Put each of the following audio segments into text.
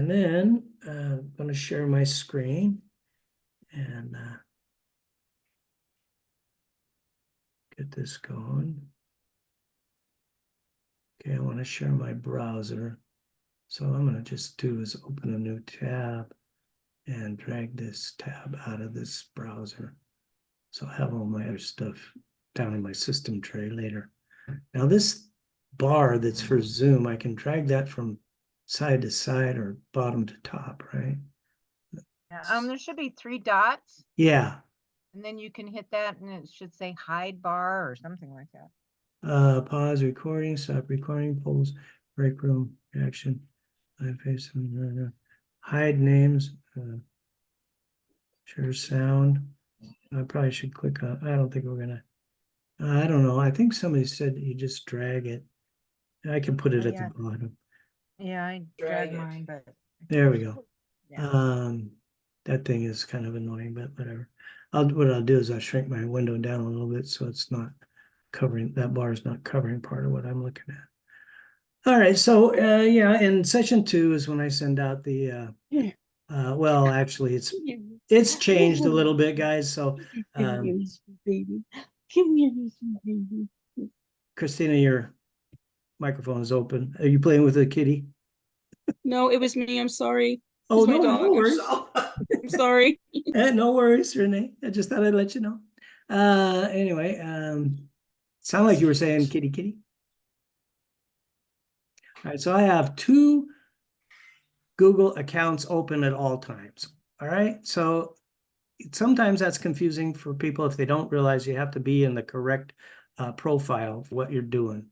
And then I'm going to share my screen and get this going. Okay, I want to share my browser. So I'm going to just do is open a new tab and drag this tab out of this browser. So I have all my other stuff down in my system tray later. Now this bar that's for Zoom, I can drag that from side to side or bottom to top, right? Yeah, there should be 3 dots, Yeah. and then you can hit that and it should say hide bar or something like that. Pause recording, stop recording, polls, break room, action, live face, hide names, share sound. I probably should click on, I don't think we're gonna, I don't know. I think somebody said you just drag it. I can put it Oh, at yeah. the bottom. Yeah, I dragged mine, but There we go. yeah. That thing is kind of annoying, but whatever. What I'll do is I'll shrink my window down a little bit so it's not covering, that bar is not covering part of what I'm looking at. All right, so yeah, in session 2 is when I send out the well, actually it's changed a little bit, guys. So baby. Christina, your microphone is open. Are you playing with a kitty? No, it was me. I'm sorry. Oh, It's my no, dog. no worries. I'm sorry. No worries, Renee. I just thought I'd let you know. Anyway, sound like you were saying kitty kitty. All right, so I have 2 Google accounts open at all times. All right, so sometimes that's confusing for people if they don't realize you have to be in the correct profile of what you're doing.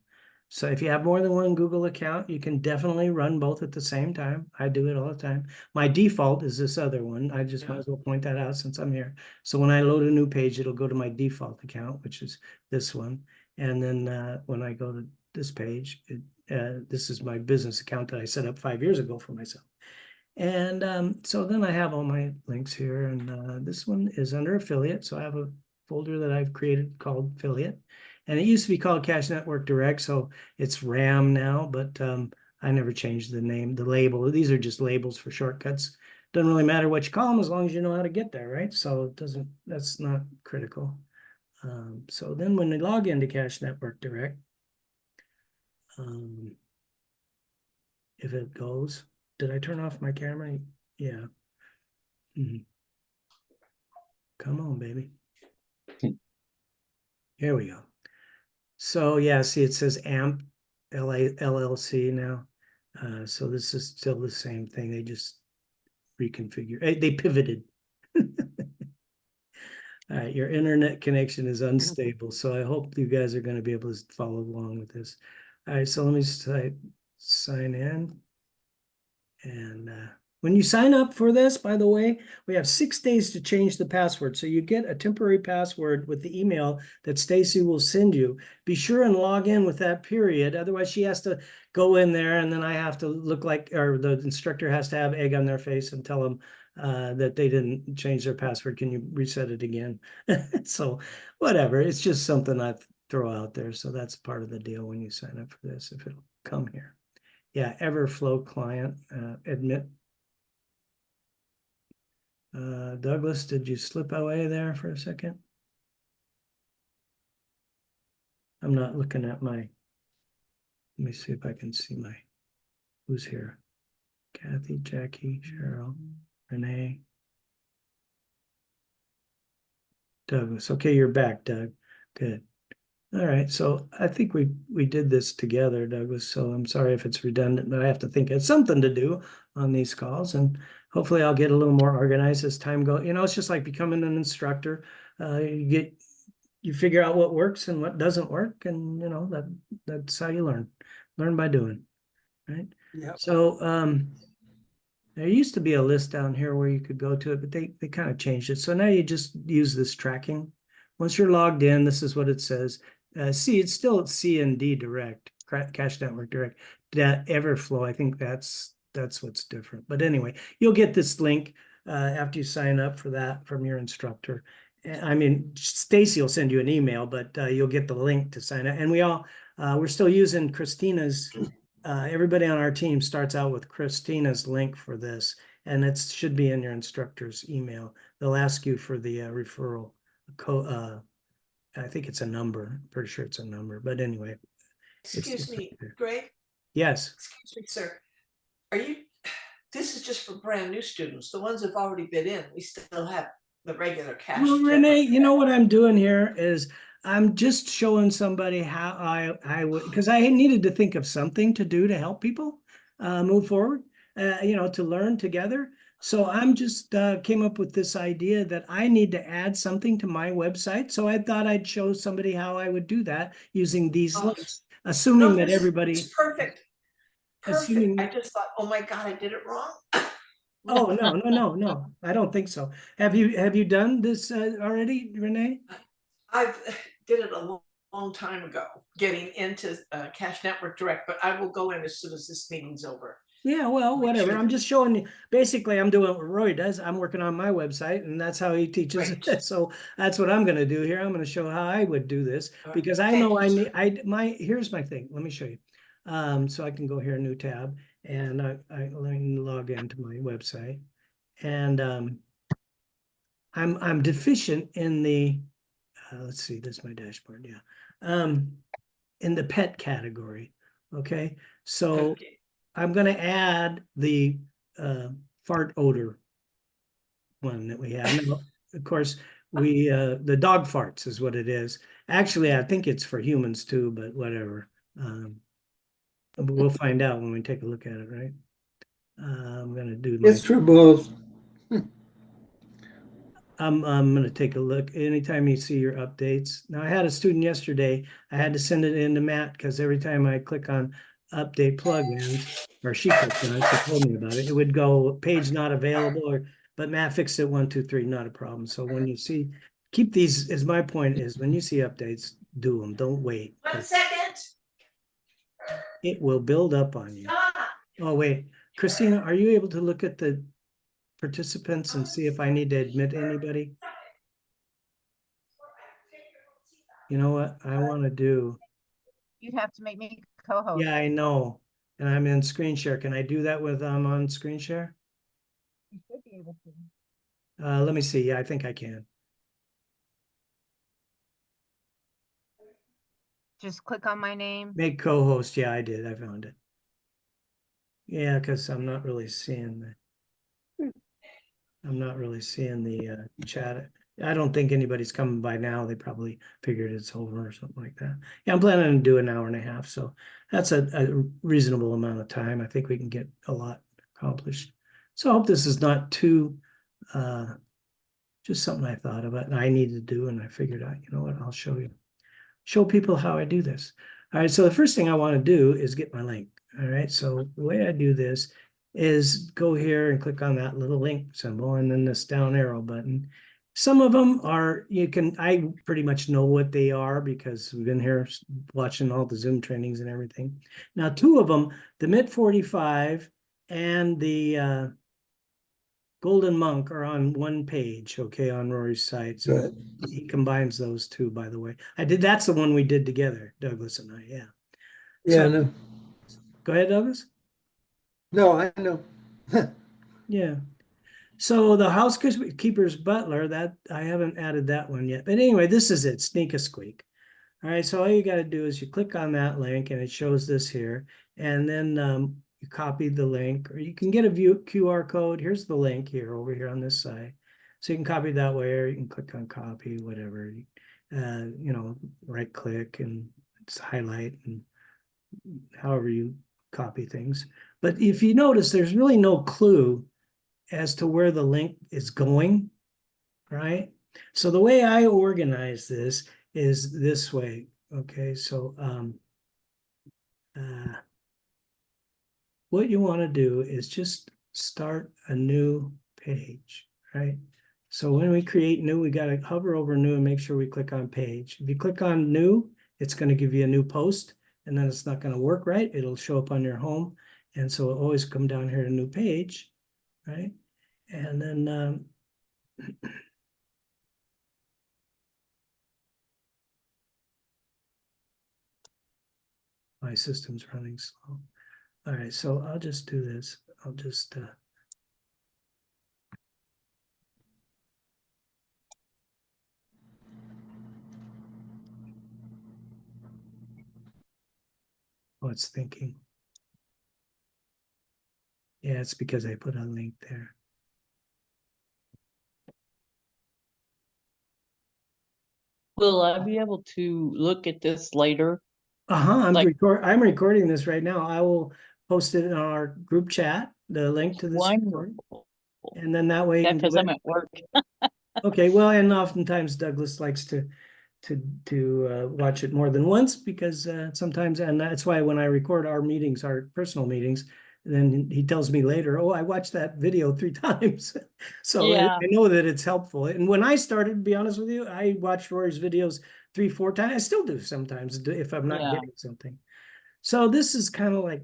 So if you have more than one Google account, you can definitely run both at the same time. I do it all the time. My default is this other one. I just might as well point that out since I'm here. So when I load a new page, it'll go to my default account, which is this one. And then when I go to this page, this is my business account that I set up 5 years ago for myself. And so then I have all my links here, and this one is under affiliate. So I have a folder that I've created called affiliate, and it used to be called Cash Network Direct. So it's RAM now, but I never changed the name, the label. These are just labels for shortcuts. Doesn't really matter what you call them as long as you know how to get there, right? So it doesn't, that's not critical. So then when we log into Cash Network Direct, if it goes, did I turn off my camera? Yeah. Come on, baby. Here we go. So yeah, see, it says AMP LLC now. So this is still the same thing. They just reconfigured. They pivoted. All right, your internet connection is unstable, so I hope you guys are going to be able to follow along with this. All right, so let me sign in. And when you sign up for this, by the way, we have 6 days to change the password. So you get a temporary password with the email that Stacy will send you. Be sure and log in with that period. Otherwise, she has to go in there, and then I have to look like, or the instructor has to have egg on their face and tell them that they didn't change their password. Can you reset it again? So whatever. It's just something I throw out there. So that's part of the deal when you sign up for this, if it'll come here. Yeah, Everflow client, admit. Douglas, did you slip away there for a second? I'm not looking at my, let me see if I can see my, who's here? Kathy, Jackie, Cheryl, Renee. Douglas, okay, you're back, Doug. Good. All right, so I think we did this together, Douglas, so I'm sorry if it's redundant, but I have to think of something to do on these calls, and hopefully I'll get a little more organized as time goes. You know, it's just like becoming an instructor. You figure out what works and what doesn't work, and you know, that's how you learn by doing, right? Yep. So there used to be a list down here where you could go to it, but they kind of changed it. So now you just use this tracking. Once you're logged in, this is what it says. See, it's still C&D Direct, Cash Network Direct. That Everflow, I think that's what's different. But anyway, you'll get this link after you sign up for that from your instructor. I mean, Stacy will send you an email, but you'll get the link to sign up. And we're still using Christina's everybody on our team starts out with Christina's link for this, and it should be in your instructor's email. They'll ask you for the referral code. I think it's a number. I'm pretty sure it's a number, but anyway. Excuse it's me, right there. Greg, Yes. excuse me, sir. Are you, this is just for brand new students, the ones who've already been in, we still have the regular cash. Well, check. Renee, you know what I'm doing here is I'm just showing somebody how I would, because I needed to think of something to do to help people move forward, to learn together. So I'm just came up with this idea that I need to add something to my website. So I thought I'd show somebody how I would do that using these Oh, links, assuming No, that this- everybody, It's perfect. assuming Perfect. I just thought, oh my God, I did it wrong. oh, no, I don't think so. Have you done this already, Renee? I've did it a long time ago, getting into Cash Network Direct, but I will go in as soon as this meeting's over. Yeah, well, Make whatever. sure I'm that- just showing you, basically, I'm doing what Roy does. I'm working on my website and that's how he teaches Right. it. So that's what I'm gonna do here. I'm gonna show how I would do this All right. because I Thank know you, I sir. need, here's my thing. Let me show you. So I can go here, new tab, and let me log into my website. And I'm deficient in the, let's see, this is my dashboard, yeah. In the pet category, okay? So Okay. I'm gonna add the fart odor one that we have. Now, of course, the dog farts is what it is. Actually, I think it's for humans too, but whatever. We'll find out when we take a look at it, right? I'm gonna do my. It's for both. I'm gonna take a look anytime you see your updates. Now, I had a student yesterday, I had to send it in to Matt because every time I click on update plugins, or she clicked on it, she told me about it, it would go page not available, but Matt fixed it 1, 2, 3, not a problem. So when you see, keep these, is my point is when you see updates, do them, don't wait. 1 second. It will build up on you. Stop. Oh, wait, Christina, are you able to look at the participants and see if I need to admit anybody? You know what I want to do? You'd have to make me co-host. Yeah, I know. And I'm in screen share. Can I do that with on screen share? You should be able to. Let me see. Yeah, I think I can. Just click on my name. Make co-host. Yeah, I did. I found it. Yeah, because I'm not really seeing the chat. I don't think anybody's coming by now. They probably figured it's over or something like that. Yeah, I'm planning to do an hour and a half, so that's a reasonable amount of time. I think we can get a lot accomplished. So I hope this is not too just something I thought about and I needed to do, and I figured out, you know what, I'll show you. Show people how I do this. All right, so the first thing I want to do is get my link. All right, so the way I do this is go here and click on that little link symbol and then this down arrow button. Some of them are, I pretty much know what they are because we've been here watching all the Zoom trainings and everything. Now, two of them, the MIT 45 and the Golden Monk are on one page, okay, on Rory's site. So Good. he combines those two, by the way. That's the one we did together, Douglas and I, yeah. Yeah, So, no. go ahead, Douglas. No, I know. Yeah. So the housekeeper's butler, that I haven't added that one yet. But anyway, this is it, Sneak a Squeak. All right, so all you got to do is you click on that link and it shows this here. And then you copy the link, or you can get a view QR code. Here's the link here over here on this side. So you can copy that way, or you can click on copy, whatever. Right click and just highlight and however you copy things. But if you notice, there's really no clue as to where the link is going, right? So the way I organize this is this way. Okay, so what you want to do is just start a new page, right? So when we create new, we got to hover over new and make sure we click on page. If you click on new, it's going to give you a new post, and then it's not going to work right. It'll show up on your home. And so it'll always come down here to new page, right? And then my system's running slow. All right, so I'll just do this. I'll just oh, it's thinking. Yeah, it's because I put a link there. Will I be able to look at this later? I'm Like- I'm recording this right now. I will post it in our group chat, the link to this recording. Wonderful. And then that way you Yeah, can because do I'm it. at work. Okay, well, and oftentimes Douglas likes to watch it more than once because sometimes, and that's why when I record our meetings, our personal meetings, then he tells me later, oh, I watched that video 3 times. So Yeah. I know that it's helpful. And when I started, to be honest with you, I watched Rory's videos 3-4 times. I still do sometimes if I'm not Yeah. getting something. So this is kind of like,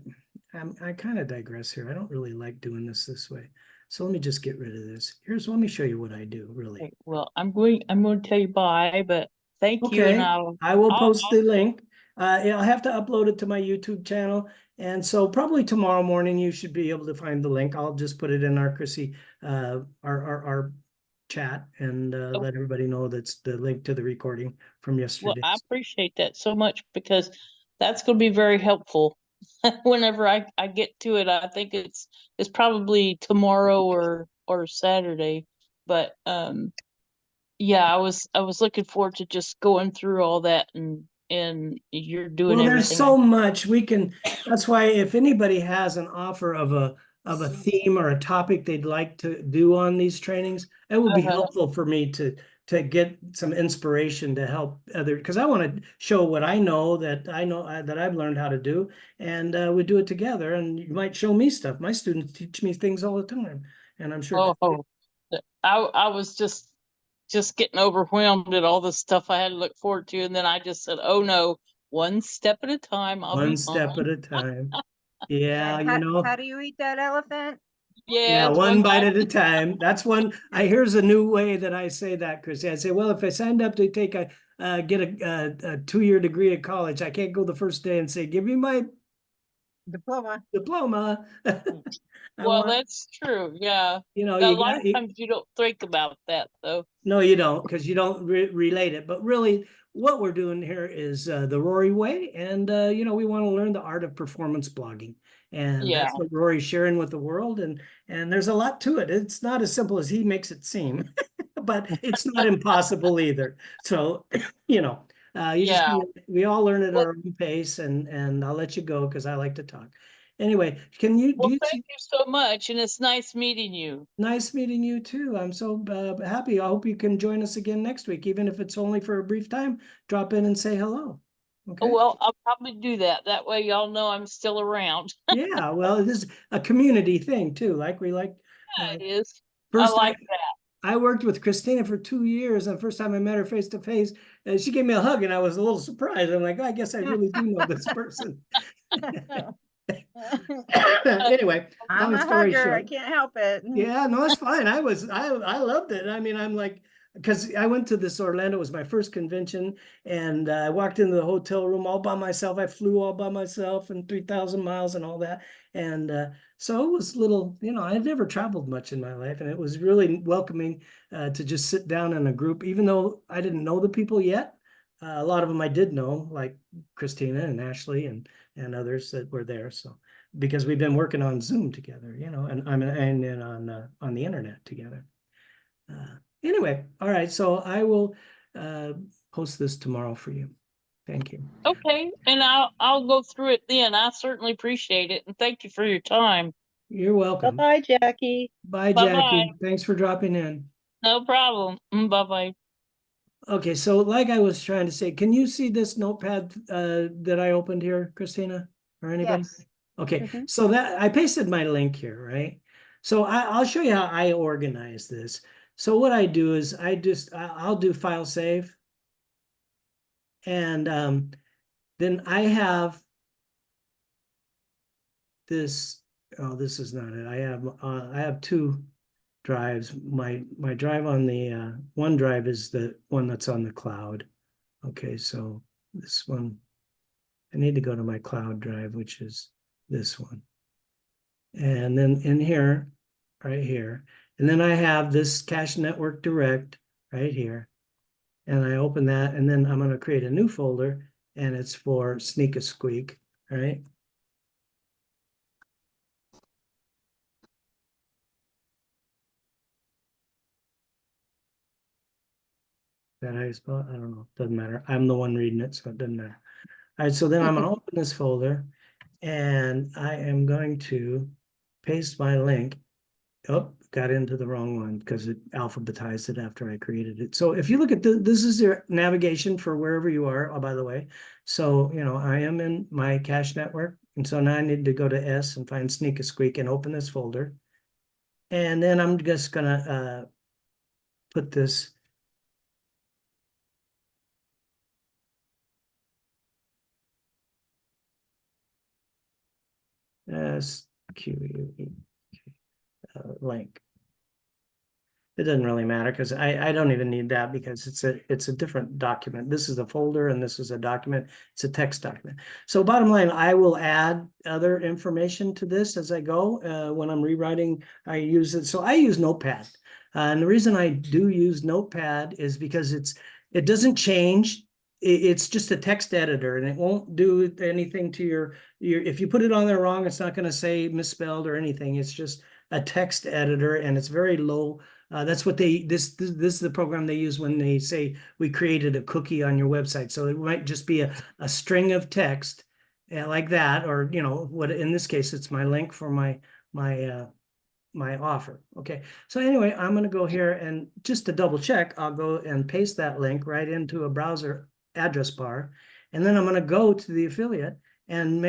I kind of digress here. I don't really like doing this way. So let me just get rid of this. Let me show you what I do really. Okay, well, I'm going to tell you bye, but thank you, and Okay, I will I'll- post the link. I'll have to upload it to my YouTube channel. And so probably tomorrow morning, you should be able to find the link. I'll just put it in our Chrissy, our chat and let everybody know that's the link to the recording from well, yesterday. I appreciate that so much because that's going to be very helpful whenever I get to it. I think it's probably tomorrow or Saturday, but yeah, I was looking forward to just going through all that, and you're doing Well, there's everything. so much we can, that's why if anybody has an offer of a theme or a topic they'd like to do on these trainings, it would be helpful for me to get some inspiration to help other, because I want to show what I know that I've learned how to do, and we do it together. And you might show me stuff. My students teach me things all the time, and I'm sure. Oh, I was just getting overwhelmed at all the stuff I had to look forward to, and then I just said, "Oh no, one step at a time. I'll One be step fine." at a time. Yeah, And you know. how do you eat that elephant? Yeah, it's one bite at a time. That's one. Here's a new way that I say that, Chrissy. I say, well, if I signed up to get a 2-year degree at college, I can't go the first day and say, give me my Diploma. diploma. I Well, want, that's true. Yeah, you a lot of times you don't think about that though. no, you don't, because you don't relate it. But really, what we're doing here is the Rory way, and we want to learn the art of performance blogging, and Yeah. that's what Rory's sharing with the world. And there's a lot to it. It's not as simple as he makes it seem, but it's not impossible either. So, Yeah. we all learn at Well- our own pace, and I'll let you go because I like to talk. Anyway, do Well, you thank you so much, and it's nice meeting you. Nice meeting you too. I'm so happy. I hope you can join us again next week, even if it's only for a brief time. Drop in and say hello. Okay. Well, I'll probably do that. That way, y'all know I'm still around. Yeah. Well, this is a community thing too. Like we like. Yeah, it is. First, I like that. I worked with Christina for 2 years, and the first time I met her face to face, she gave me a hug, and I was a little surprised. I'm like, oh, I guess I really do know this person. Anyway, I'm long a story hugger. I short. can't help it. Yeah, no, it's fine. I loved it. I mean, I'm like, because I went to this Orlando, it was my first convention, and I walked into the hotel room all by myself. I flew all by myself and 3,000 miles and all that. And so it was little, I'd never traveled much in my life, and it was really welcoming to just sit down in a group, even though I didn't know the people yet. A lot of them I did know, like Christina and Ashley and others that were there. So because we've been working on Zoom together, and on the internet together. Anyway, all right. So I will post this tomorrow for you. Thank you. Okay, and I'll go through it then. I certainly appreciate it, and thank you for your time. You're welcome. Bye-bye, Jackie. Bye, Bye-bye. Jackie. Thanks for dropping in. No problem. Bye bye. Okay, so like I was trying to say, can you see this notepad that I opened here, Christina, or anybody? Yes. Okay, Mhm. so that I pasted my link here, right? So I'll show you how I organize this. So what I do is I'll do file save, and then I have this. Oh, this is not it. I have 2 drives. My drive on the one drive is the one that's on the cloud. Okay, so this one, I need to go to my cloud drive, which is this one. And then in here, right here, and then I have this Cache Network Direct right here. And I open that, and then I'm going to create a new folder, and it's for Sneak a Squeak, right? That how you spell it? I don't know. Doesn't matter. I'm the one reading it, so it doesn't matter. All right, so then I'm going to open this folder, and I am going to paste my link. Oh, got into the wrong one because it alphabetized it after I created it. So if you look at this is your navigation for wherever you are, oh, by the way. So, you know, I am in my Cache Network. And so now I need to go to S and find Sneak a Squeak and open this folder. And then I'm just gonna put this SQE link. It doesn't really matter because I don't even need that because it's a different document. This is a folder and this is a document. It's a text document. So bottom line, I will add other information to this as I go. When I'm rewriting, I use it. So I use Notepad. And the reason I do use Notepad is because it doesn't change. It's just a text editor and it won't do anything to your if you put it on there wrong, it's not going to say misspelled or anything. It's just a text editor and it's very low. That's what this is the program they use when they say we created a cookie on your website. So it might just be a string of text like that, or you know what? In this case, it's my link for my offer. Okay. So anyway, I'm going to go here and just to double check, I'll go and paste that link right into a browser address bar, and then I'm going to go to the affiliate and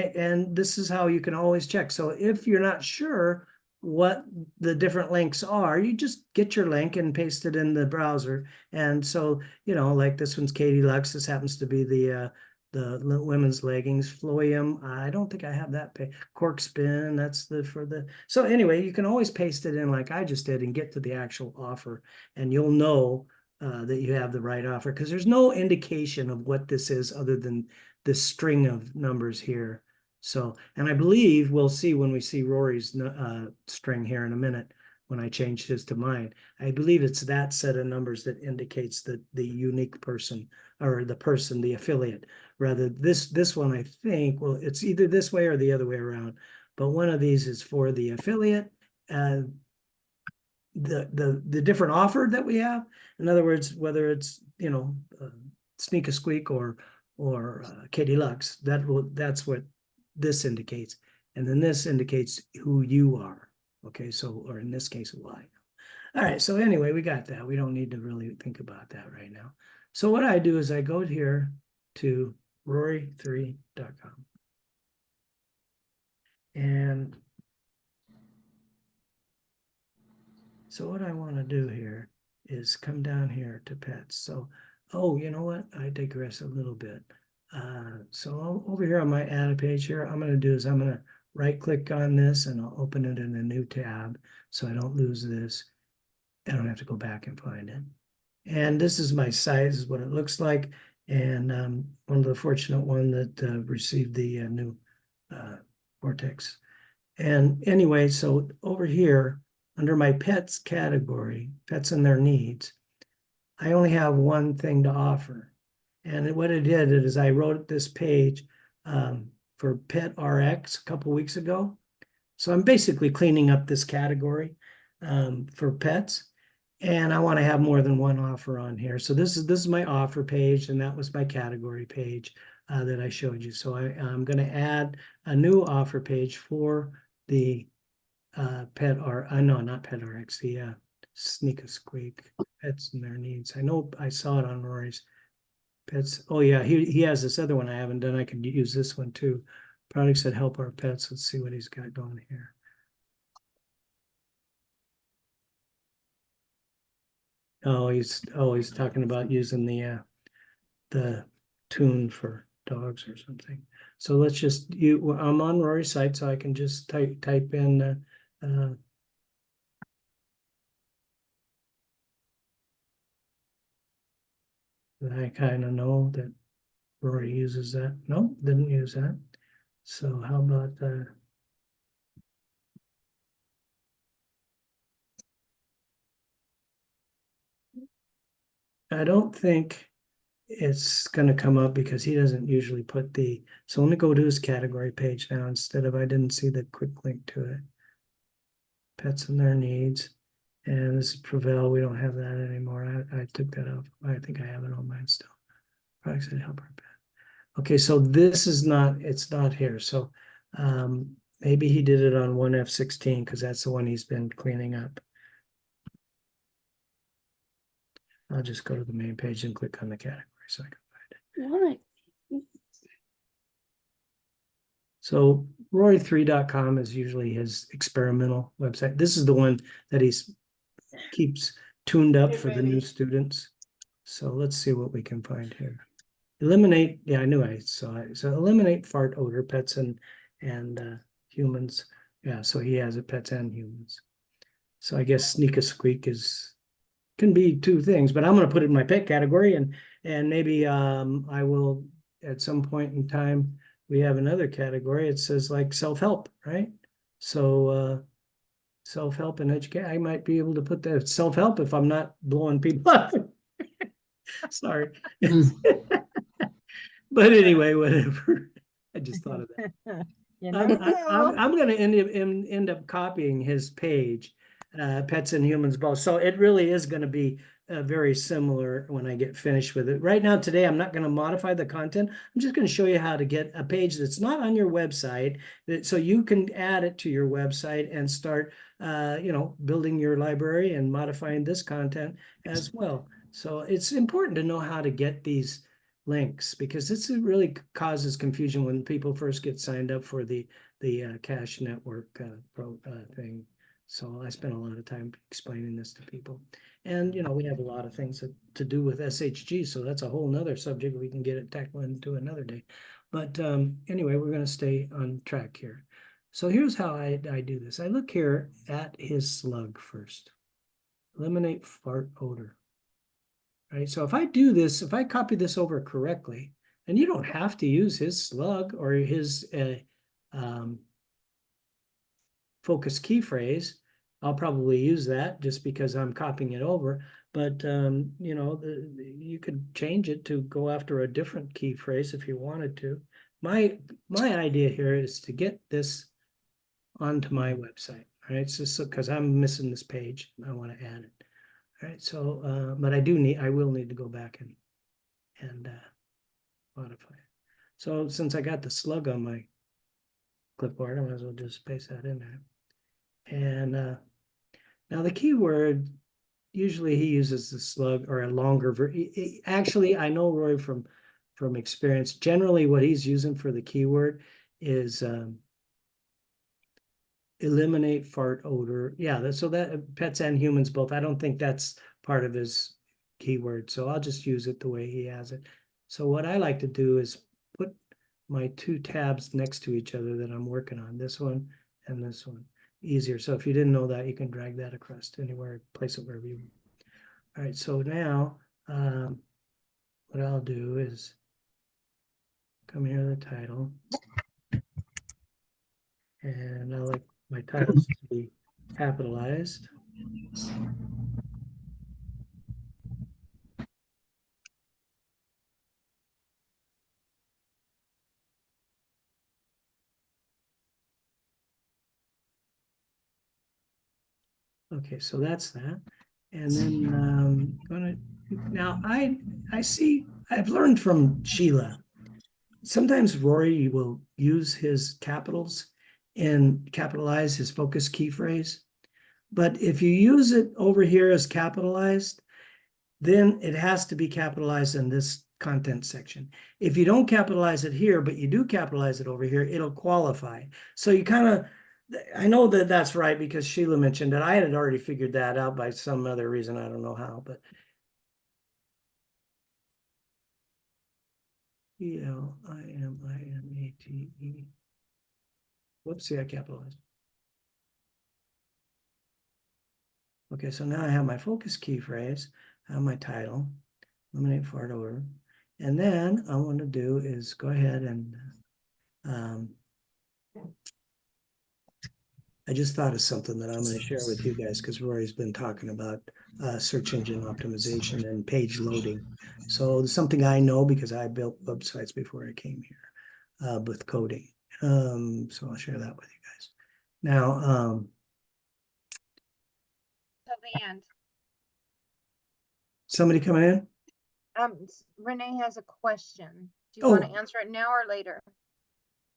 this is how you can always check. So if you're not sure what the different links are, you just get your link and paste it in the browser. And so, you know, like this one's Katie Lux. This happens to be the women's leggings. Floyum, I don't think I have that. Cork spin, that's so anyway, you can always paste it in like I just did and get to the actual offer, and you'll know that you have the right offer because there's no indication of what this is other than this string of numbers here. So, and I believe we'll see when we see Rory's string here in a minute when I change his to mine. I believe it's that set of numbers that indicates that the unique person or the affiliate. Rather, this one, I think, well, it's either this way or the other way around. But one of these is for the affiliate. The different offer that we have. In other words, whether it's, you know, Sneak a Squeak or Katie Lux, that's what this indicates. And then this indicates who you are. Okay, so, or in this case, why. All right, so anyway, we got that. We don't need to really think about that right now. So what I do is I go here to rory3.com. And so what I want to do here is come down here to pets. So, oh, you know what? I digress a little bit. So over here on my add page here, I'm going to do is I'm going to right click on this and I'll open it in a new tab so I don't lose this. I don't have to go back and find it. And this is my site, this is what it looks like. And one of the fortunate one that received the new Vortex. And anyway, so over here, under my pets category, pets and their needs, I only have one thing to offer. And what I did is I wrote this page for Pet RX a couple weeks ago. So I'm basically cleaning up this category for pets. And I want to have more than one offer on here. So this is my offer page, and that was my category page that I showed you. So I'm going to add a new offer page for the no, not Pet RX, the Sneak a Squeak, pets and their needs. I know I saw it on Rory's pets. Oh yeah, he has this other one I haven't done. I could use this one too. Products that help our pets. Let's see what he's got going here. Oh, he's talking about using the tune for dogs or something. So let's just I'm on Rory's site, so I can just type in I kind of know that Rory uses that. No, didn't use that. So how about I don't think it's gonna come up because he doesn't usually put the, so let me go to his category page now instead of, I didn't see the quick link to it. Pets and their needs. And this is Prevail. We don't have that anymore. I took that off. I think I have it on mine still. Products that help our pet. Okay, so this is not, it's not here. So maybe he did it on 1F16 because that's the one he's been cleaning up. I'll just go to the main page and click on the category so I can find it. What? So Roy3.com is usually his experimental website. This is the one that he's keeps tuned up Hey, for the new baby. students. So let's see what we can find here. Eliminate, yeah, I knew I saw it. So eliminate fart odor, pets and humans. Yeah, so he has it, pets and humans. So I guess sneak a squeak can be two things, but I'm gonna put it in my pet category and maybe I will at some point in time we have another category. It says like self-help, right? So self-help and educate. I might be able to put that self-help if I'm not blowing people up. Sorry. But anyway, whatever. I just thought of that. You never know. I'm going to end up copying his page, Pets and Humans both. So it really is going to be very similar when I get finished with it. Right now, today, I'm not going to modify the content. I'm just going to show you how to get a page that's not on your website, so you can add it to your website and start, building your library and modifying this content as well. So it's important to know how to get these links because this really causes confusion when people first get signed up for the cash network thing. So I spent a lot of time explaining this to people, and we have a lot of things to do with SHG, so that's a whole nother subject we can get it tackled into another day. But anyway, we're going to stay on track here. So here's how I do this. I look here at his slug first. Eliminate fart odor. Right, so if I do this, if I copy this over correctly, and you don't have to use his slug or his focus key phrase, I'll probably use that just because I'm copying it over. But you could change it to go after a different key phrase if you wanted to. My idea here is to get this onto my website. Right, so because I'm missing this page, I want to add it. All right, so but I will need to go back and modify it. So since I got the slug on my clipboard, I might as well just paste that in there. And now the keyword, usually he uses the slug or a longer actually, I know Roy from experience, generally what he's using for the keyword is eliminate fart odor. Yeah, so that pets and humans both. I don't think that's part of his keyword, so I'll just use it the way he has it. So what I like to do is put my two tabs next to each other that I'm working on, this one and this one. Easier. So if you didn't know that, you can drag that across to anywhere, place it wherever you want. All right, so now what I'll do is come here to the title, and I like my titles to be capitalized. Okay, so that's that. And then now I see, I've learned from Sheila. Sometimes Rory will use his capitals and capitalize his focus key phrase. But if you use it over here as capitalized, then it has to be capitalized in this content section. If you don't capitalize it here, but you do capitalize it over here, it'll qualify. So you kind of, I know that that's right because Sheila mentioned it. I had already figured that out by some other reason. I don't know how, but ELIMINATE. Whoopsie, I capitalized. Okay, so now I have my focus key phrase, I have my title, eliminate fart odor. And then I want to do is go ahead and I just thought of something that I'm going to share with you guys because Rory's been talking about search engine optimization and page loading. So it's something I know because I built websites before I came here with coding. So I'll share that with you guys. Now, Till the end. somebody coming in? Renee has a question. Do you want to Oh. answer it now or later?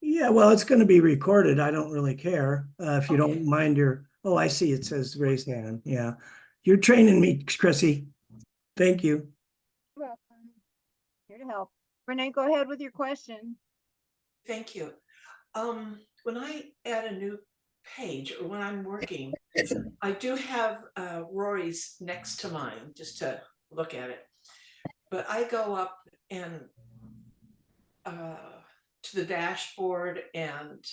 Yeah, well, it's going to be recorded. I don't really care. If you Okay. don't mind oh, I see. It says raise hand. Yeah. You're training me, Chrissy. Thank you. You're welcome. Here to help. Renee, go ahead with your question. Thank you. When I add a new page or when I'm working, I do have Rory's next to mine just to look at it. But I go up and to the dashboard and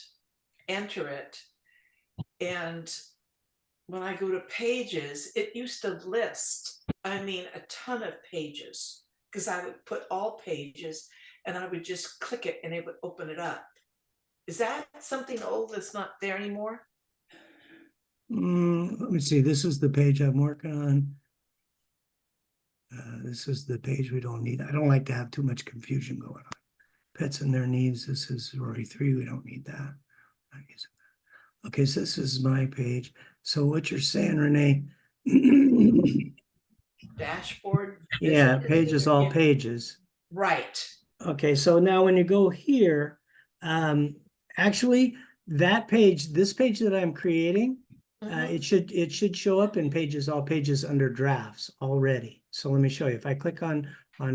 enter it. And when I go to pages, it used to list, I mean, a ton of pages because I would put all pages and I would just click it and it would open it up. Is that something old that's not there anymore? Let me see. This is the page I'm working on. This is the page we don't need. I don't like to have too much confusion going on. Pets and their needs. This is Rory 3. We don't need that. Okay, so this is my page. So what you're saying, Renee? Dashboard. Yeah, visit, pages, all pages. Right. Okay, so now when you go here, actually that page, this page that I'm creating, Mhm. it should show up in pages, all pages under drafts already. So let me show you. If I click on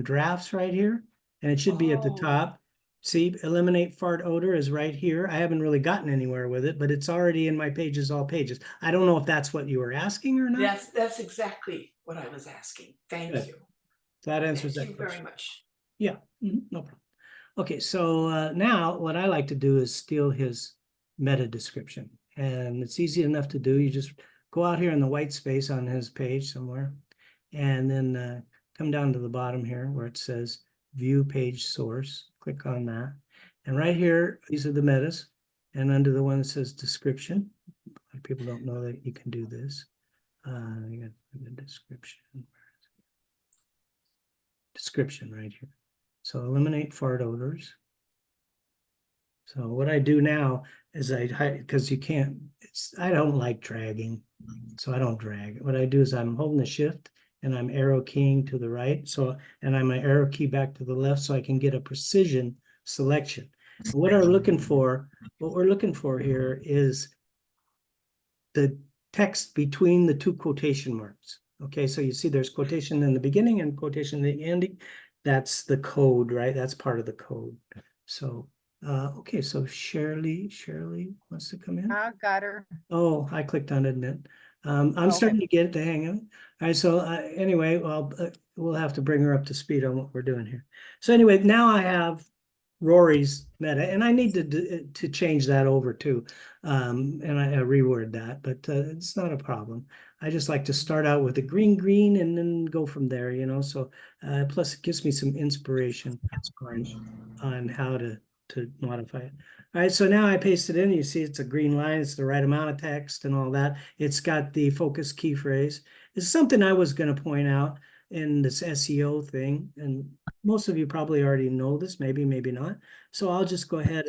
drafts right here, and it should be at the Oh. top. See, eliminate fart odor is right here. I haven't really gotten anywhere with it, but it's already in my pages, all pages. I don't know if that's what you were asking or not. That's exactly what I was asking. Thank Good. you. So that answers Thank that you very question. much. Yeah, no problem. Okay, so now what I like to do is steal his meta description. And it's easy enough to do. You just go out here in the white space on his page somewhere, and then come down to the bottom here where it says view page source. Click on that. And right here, these are the metas. And under the one that says description, a lot of people don't know that you can do this. You got the description. Description right here. So eliminate fart odors. So what I do now is I hide, because you can't, I don't like dragging, so I don't drag. What I do is I'm holding the shift and I'm arrow keying to the right. So, and I'm an arrow key back to the left so I can get a precision selection. What we're looking for here is the text between the two quotation marks. Okay, so you see there's quotation in the beginning and quotation in the ending. That's the code, right? That's part of the code. So, okay, so Shirley wants to come in. I got her. Oh, I clicked on admit. I'm Okay. starting to get the hang of it. All right, so anyway, well, we'll have to bring her up to speed on what we're doing here. So anyway, now I have Rory's meta, and I need to change that over too, and I reword that, but it's not a problem. I just like to start out with a green and then go from there, you know. So plus it gives me some inspiration on how to modify it. All right, so now I paste it in. You see it's a green line. It's the right amount of text and all that. It's got the focus key phrase. It's something I was going to point out in this SEO thing, and most of you probably already know this, maybe not. So I'll just go ahead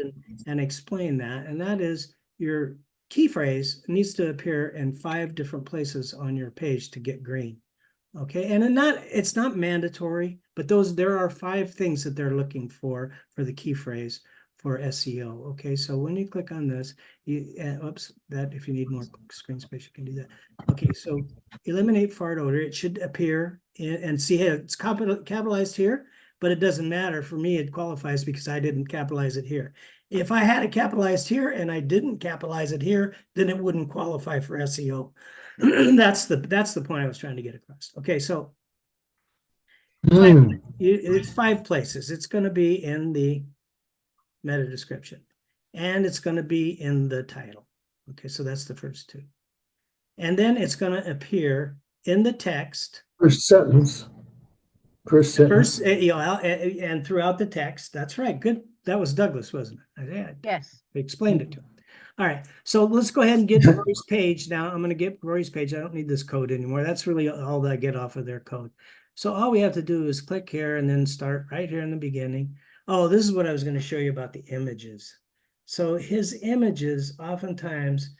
and explain that. And that is your key phrase needs to appear in 5 different places on your page to get green. Okay, and it's not mandatory, but there are 5 things that they're looking for the key phrase for SEO. Okay, so when you click on this, that if you need more screen space, you can do that. Okay, so eliminate fart odor. It should appear and see it's capitalized here, but it doesn't matter. For me, it qualifies because I didn't capitalize it here. If I had it capitalized here and I didn't capitalize it here, then it wouldn't qualify for SEO. That's the point I was trying to get across. Okay, so it's 5 places. It's going to be in the meta description, and it's going to be in the title. Okay, so that's the first 2. And then it's going to appear in the text. First sentence. And throughout the text. That's right. Good. That was Douglas, wasn't it? I Yes. explained it to him. All right, so let's go ahead and get Rory's page now. I'm gonna get Rory's page. I don't need this code anymore. That's really all that I get off of their code. So all we have to do is click here and then start right here in the beginning. Oh, this is what I was gonna show you about the images. So his images, oftentimes,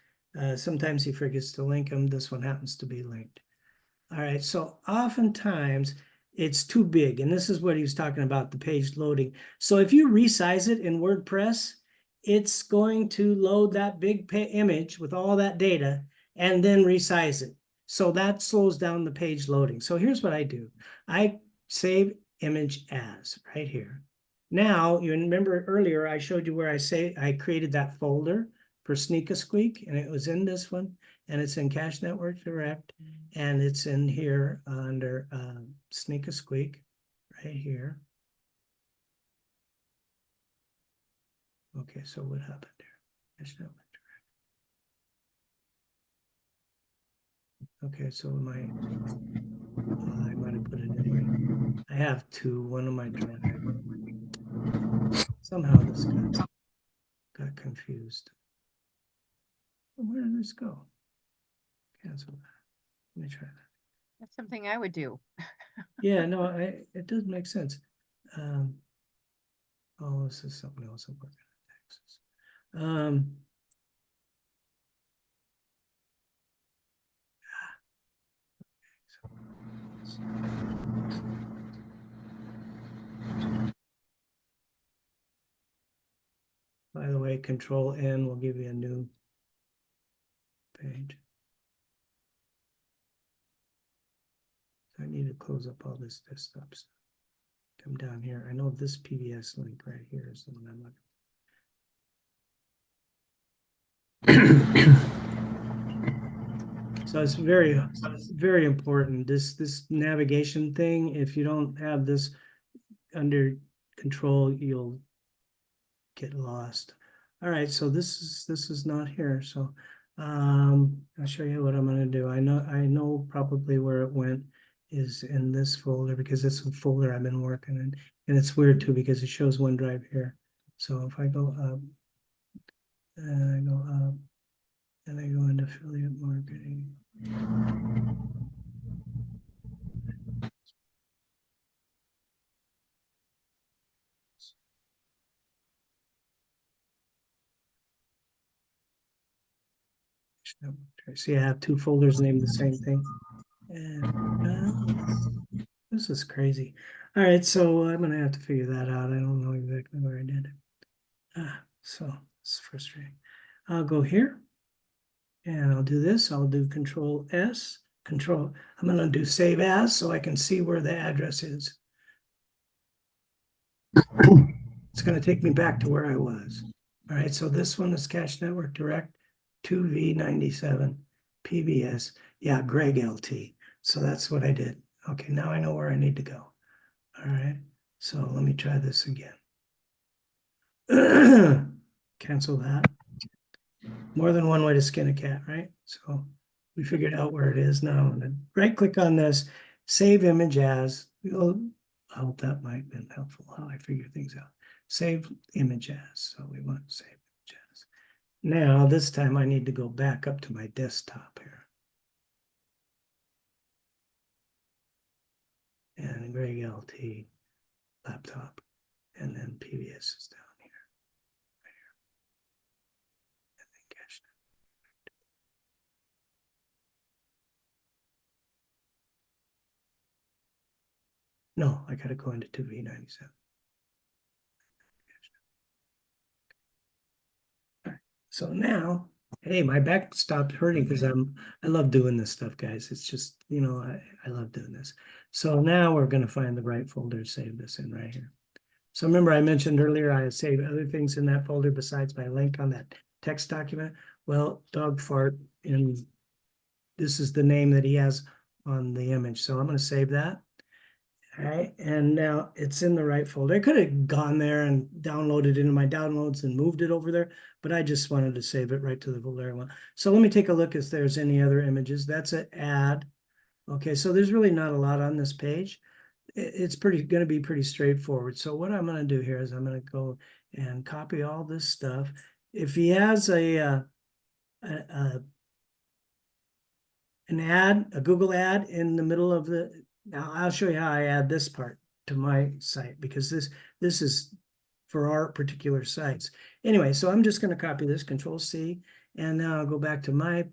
sometimes he forgets to link them. This one happens to be linked. All right, so oftentimes it's too big, and this is what he was talking about, the page loading. So if you resize it in WordPress, it's going to load that big image with all that data and then resize it. So that slows down the page loading. So here's what I do. I save image as right here. Now, you remember earlier I showed you where I created that folder for Sneak a Squeak, and it was in this one, and it's in Cache Network Direct, and it's in here under Sneak a Squeak right here. Okay, so what happened there? Cache Network Direct. Okay, so I might have put it in my, I have two, one of my drive. Somehow this got confused. Where did this go? Cancel that. Let me try that. That's something I would do. Yeah, no, it does make sense. Oh, this is something else I'm working on Texas. By the way, Control N will give you a new page. I need to close up all this desktop stuff. Come down here. I know this PBS link right here is the one I'm looking. So it's very important. This navigation thing, if you don't have this under control, you'll get lost. All right, so this is not here. So I'll show you what I'm going to do. I know probably where it went is in this folder, because it's a folder I've been working in, and it's weird too because it shows OneDrive here. So if I go up and I go up and I go into affiliate marketing. See, I have two folders named the same thing. And this is crazy. All right, so I'm gonna have to figure that out. I don't know exactly where I did it. So it's frustrating. I'll go here and I'll do this. I'll do Control S, Control. I'm gonna do Save As so I can see where the address is. It's gonna take me back to where I was. All right, so this one is Cache Network Direct 2V97 PBS. Yeah, Greg LT. So that's what I did. Okay, now I know where I need to go. All right, so let me try this again. Cancel that. More than one way to skin a cat, right? So we figured out where it is. Now I'm gonna right click on this, save image as. I hope that might have been helpful how I figure things out. Save image as. So we want save image as. Now this time I need to go back up to my desktop here. And Greg LT laptop, and then PBS is down here, right here, and then Cache Network. No, I got to go into 2V97. All right. So now, hey, my back stopped hurting because I love doing this stuff, guys. It's just, you know, I love doing this. So now we're going to find the right folder to save this in right here. So remember I mentioned earlier I had saved other things in that folder besides my link on that text document. Well, dog fart, and this is the name that he has on the image. So I'm going to save that. All right, and now it's in the right folder. I could have gone there and downloaded it into my downloads and moved it over there, but I just wanted to save it right to the folder I want. So let me take a look if there's any other images. That's an ad. Okay, so there's really not a lot on this page. It's going to be pretty straightforward. So what I'm going to do here is I'm going to go and copy all this stuff. If he has a an ad, a Google ad in the middle of the, now I'll show you how I add this part to my site, because this is for our particular sites. Anyway, so I'm just going to copy this, Control C, and now I'll go back to my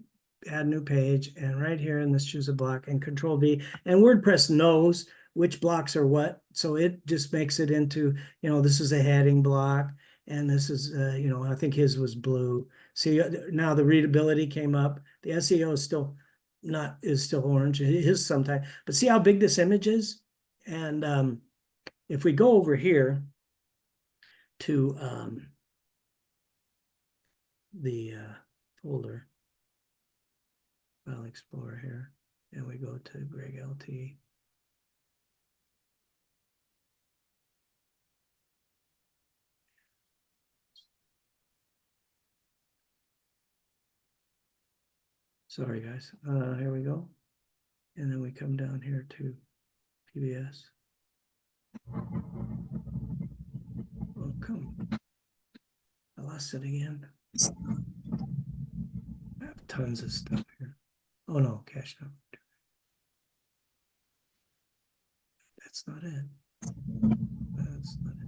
add new page, and right here in this choose a block and Control V, and WordPress knows which blocks are what, so it just makes it into, this is a heading block, and this is, I think his was blue. See, now the readability came up. The SEO is still orange. It is sometimes, but see how big this image is? And if we go over here to the folder, File Explorer here, and we go to Greg LT. Sorry, guys. Here we go. And then we come down here to PBS. Oh, come. I lost it again. I have tons of stuff here. Oh no, cache number. That's not it. That's not it.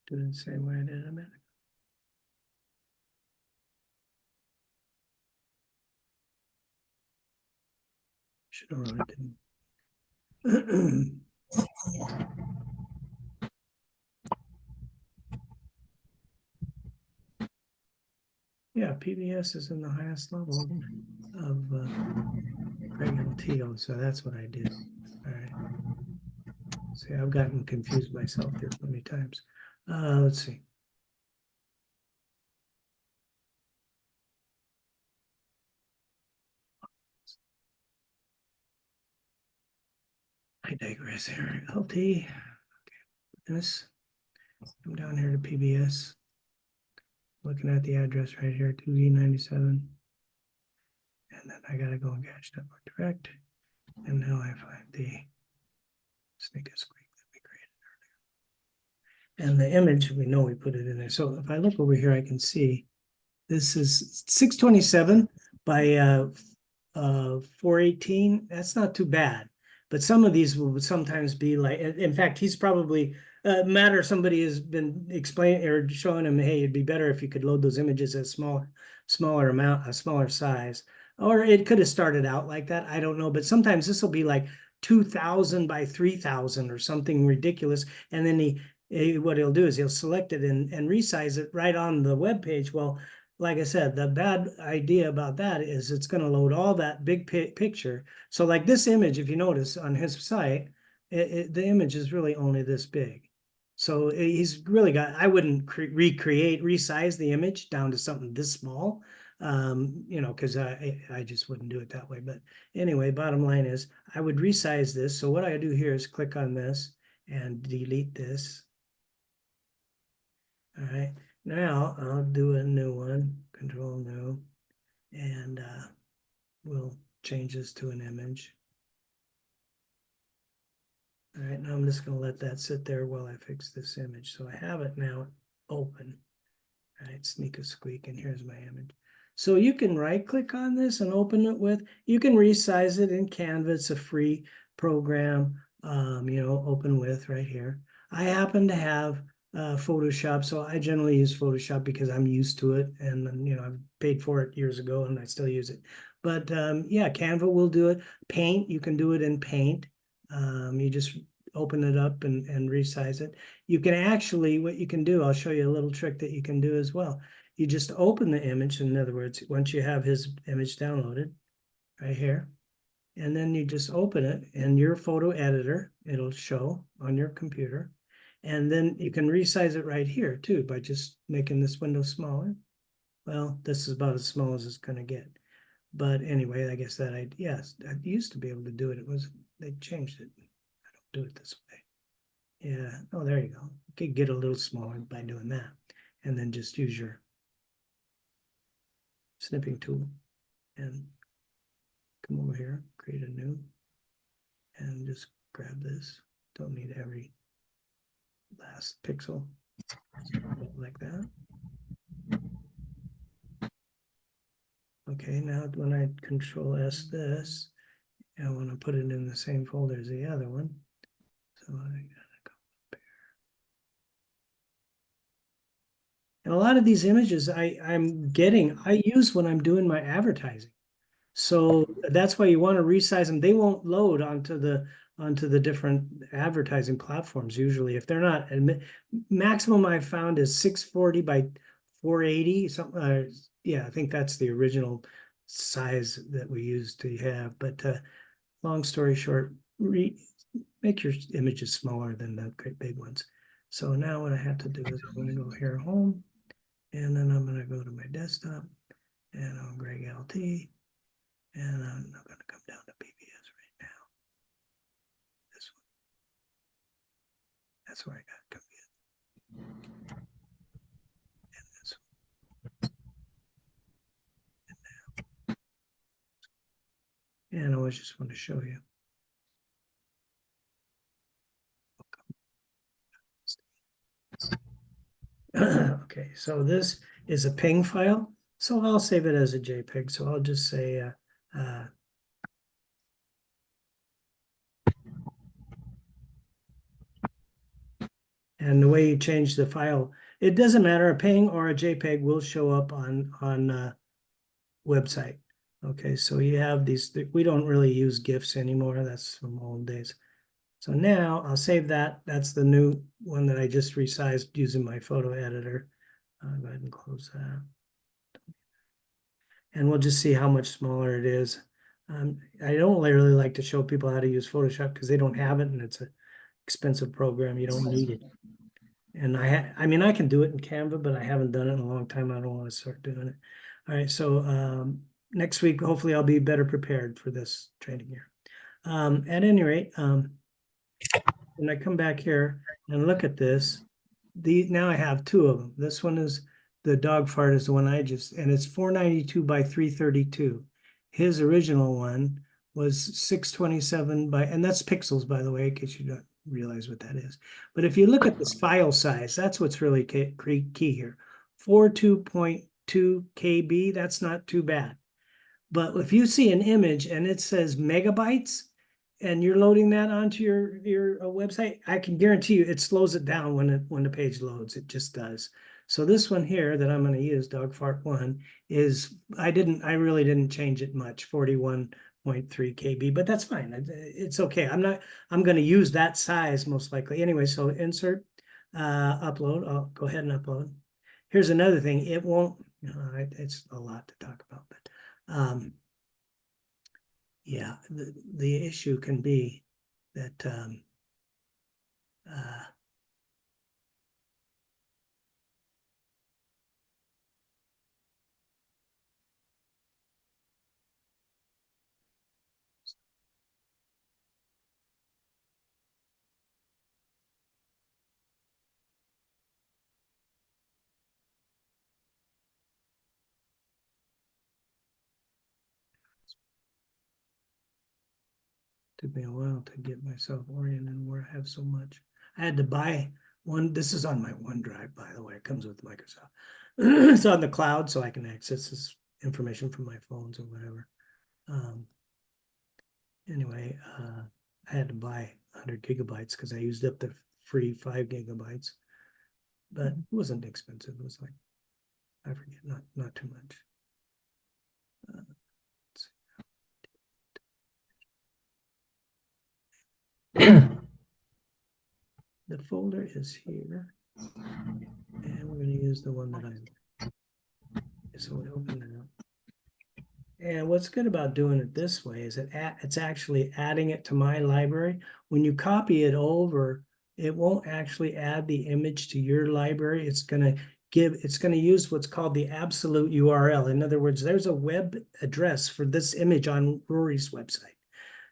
Do it the same way I did a minute. Should have wrote it down. Yeah, PBS is in the highest level of Greg LT, so that's what I did. All right. See, I've gotten confused myself here so many times. Let's see. I digress here. LT. Okay. This. Come down here to PBS. Looking at the address right here, 2E97. And then I gotta go and catch that direct. And now I find the sneak a squeak that we created earlier. And the image, we know we put it in there. So if I look over here, I can see this is 627 by 418. That's not too bad. But some of these will sometimes be like, in fact, he's probably, Matt or somebody has been explaining or showing him, hey, it'd be better if you could load those images at smaller amount, a smaller size. Or it could have started out like that. I don't know. But sometimes this will be like 2,000 by 3,000 or something ridiculous. And then what he'll do is he'll select it and resize it right on the web page. Well, like I said, the bad idea about that is it's going to load all that big picture. So like this image, if you notice on his site, the image is really only this big. So he's really got, I wouldn't resize the image down to something this small, because I just wouldn't do it that way. But anyway, bottom line is I would resize this. So what I do here is click on this and delete this. All right. Now I'll do a new one, Control New, and we'll change this to an image. All right, now I'm just going to let that sit there while I fix this image. So I have it now open. All right, sneak a squeak, and here's my image. So you can right click on this and open it with, you can resize it in Canva. It's a free program, open with right here. I happen to have Photoshop, so I generally use Photoshop because I'm used to it, and I've paid for it years ago and I still use it. But yeah, Canva will do it. Paint, you can do it in Paint. You just open it up and resize it. You can actually, what you can do, I'll show you a little trick that you can do as well. You just open the image, in other words, once you have his image downloaded right here, and then you just open it in your photo editor, it'll show on your computer. And then you can resize it right here too by just making this window smaller. Well, this is about as small as it's gonna get. But anyway, I guess that yes, I used to be able to do it. They changed it. I don't do it this way. Yeah, oh, there you go. You could get a little smaller by doing that. And then just use your snipping tool and come over here, create a new, and just grab this. Don't need every last pixel. Like that. Okay, now when I Control S this, I want to put it in the same folder as the other one. So I gotta go up here. And a lot of these images I use when I'm doing my advertising. So that's why you want to resize them. They won't load onto the different advertising platforms usually. If they're not, maximum I've found is 640 by 480, something. Yeah, I think that's the original size that we used to have. But long story short, make your images smaller than the great big ones. So now what I have to do is I'm going to go here, home, and then I'm going to go to my desktop, and I'm Greg LT. And I'm not going to come down to PBS right now. This one. That's where I got to come in. And this one. And now. And I always just want to show you. Okay, so this is a PNG file. So I'll save it as a JPEG. So I'll just say and the way you change the file, it doesn't matter, a PNG or a JPEG will show up on website. Okay, so you have these, we don't really use GIFs anymore. That's from old days. So now I'll save that. That's the new one that I just resized using my photo editor. I'll go ahead and close that. And we'll just see how much smaller it is. I don't really like to show people how to use Photoshop because they don't have it and it's an expensive program. You don't need it. And I mean, I can do it in Canva, but I haven't done it in a long time. I don't want to start doing it. All right, so next week, hopefully I'll be better prepared for this training here. At any rate, when I come back here and look at this, now I have two of them. This one is the dog fart is the one and it's 492 by 332. His original one was 627 by, and that's pixels, by the way, in case you don't realize what that is. But if you look at this file size, that's what's really key here. 42.2 KB, that's not too bad. But if you see an image and it says megabytes, and you're loading that onto your website, I can guarantee you it slows it down when the page loads. It just does. So this one here that I'm going to use, dog fart 1, is I really didn't change it much, 41.3 KB, but that's fine. It's okay. I'm going to use that size most likely anyway. So insert, upload. I'll go ahead and upload. Here's another thing. It won't. It's a lot to talk about, but yeah, the issue can be that took me a while to get myself oriented where I have so much. I had to buy one. This is on my OneDrive, by the way. It comes with Microsoft. It's on the cloud, so I can access this information from my phones or whatever. Anyway, I had to buy 100 gigabytes because I used up the free 5 gigabytes. But it wasn't expensive. It was like, I forget, not too much. The folder is here, and we're going to use the one that I. So we open it up. And what's good about doing it this way is it's actually adding it to my library. When you copy it over, it won't actually add the image to your library. It's going to use what's called the absolute URL. In other words, there's a web address for this image on Rory's website.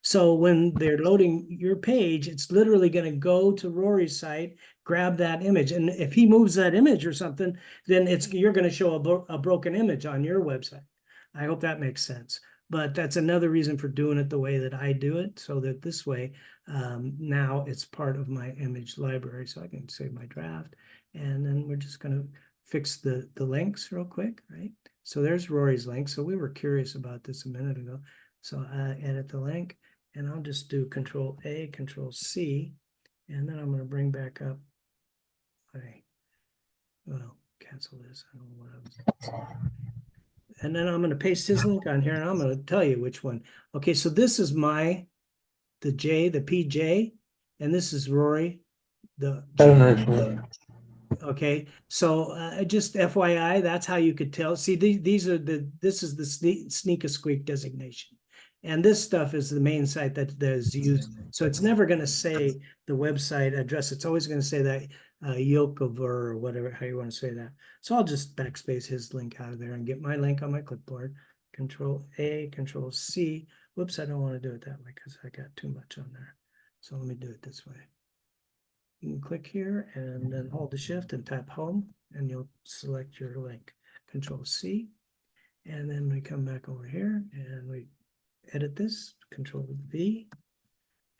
So when they're loading your page, it's literally going to go to Rory's site, grab that image. And if he moves that image or something, then you're going to show a broken image on your website. I hope that makes sense. But that's another reason for doing it the way that I do it, so that this way, now it's part of my image library. So I can save my draft. And then we're just going to fix the links real quick, right? So there's Rory's link. So we were curious about this a minute ago. So I edit the link. And I'll just do Control A, Control C, and then I'm going to bring back up well, cancel this. I don't know what I was. And then I'm going to paste his link on here, and I'm going to tell you which one. Okay, so this is the PJ, and this is Rory, the J. Okay, so just FYI, that's how you could tell. See, this is the sneak a squeak designation. And this stuff is the main site that is used. So it's never going to say the website address. It's always going to say that Yokover or whatever, how you want to say that. So I'll just backspace his link out of there and get my link on my clipboard. Control A, Control C. Whoops, I don't want to do it that way because I got too much on there. So let me do it this way. You can click here and then hold the shift and tap home and you'll select your link. Control C. And then we come back over here and we edit this, Control V,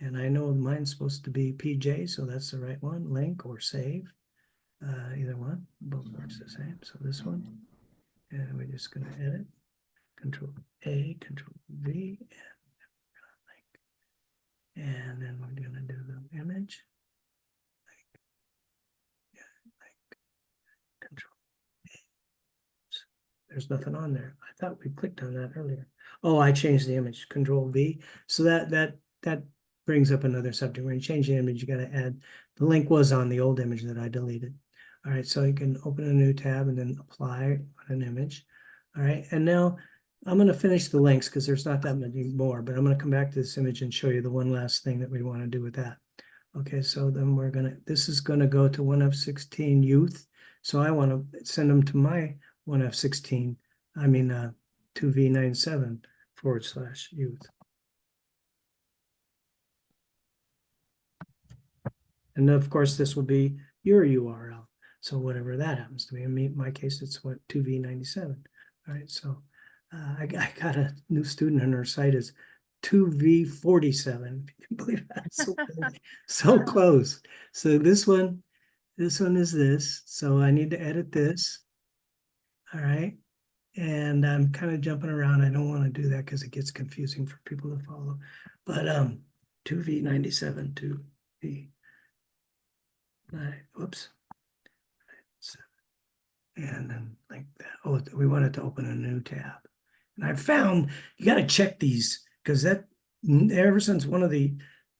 and I know mine's supposed to be PJ, so that's the right one, link or save, either one, both works the same. So this one, and we're just going to edit, Control A, Control V, and then we're going to do the image, Control A. There's nothing on there. I thought we clicked on that earlier. Oh, I changed the image, Control V. So that brings up another subject. When you change the image, you got to add, the link was on the old image that I deleted. All right, so you can open a new tab and then apply on an image. All right, and now I'm going to finish the links because there's not that many more, but I'm going to come back to this image and show you the one last thing that we want to do with that. Okay, so then this is going to go to 1F16 youth. So I want to send them to my 1F16, 2V97/youth. And of course, this will be your URL. So whatever that happens to be. In my case, it's 2V97. All right, so I got a new student and her site is 2V47. If you can believe that. So close. So this one is this. So I need to edit this. All right. And I'm kind of jumping around. I don't want to do that because it gets confusing for people to follow. But 2V97, 2V. Whoops. And then like that. Oh, we wanted to open a new tab. And I found you got to check these because ever since one of the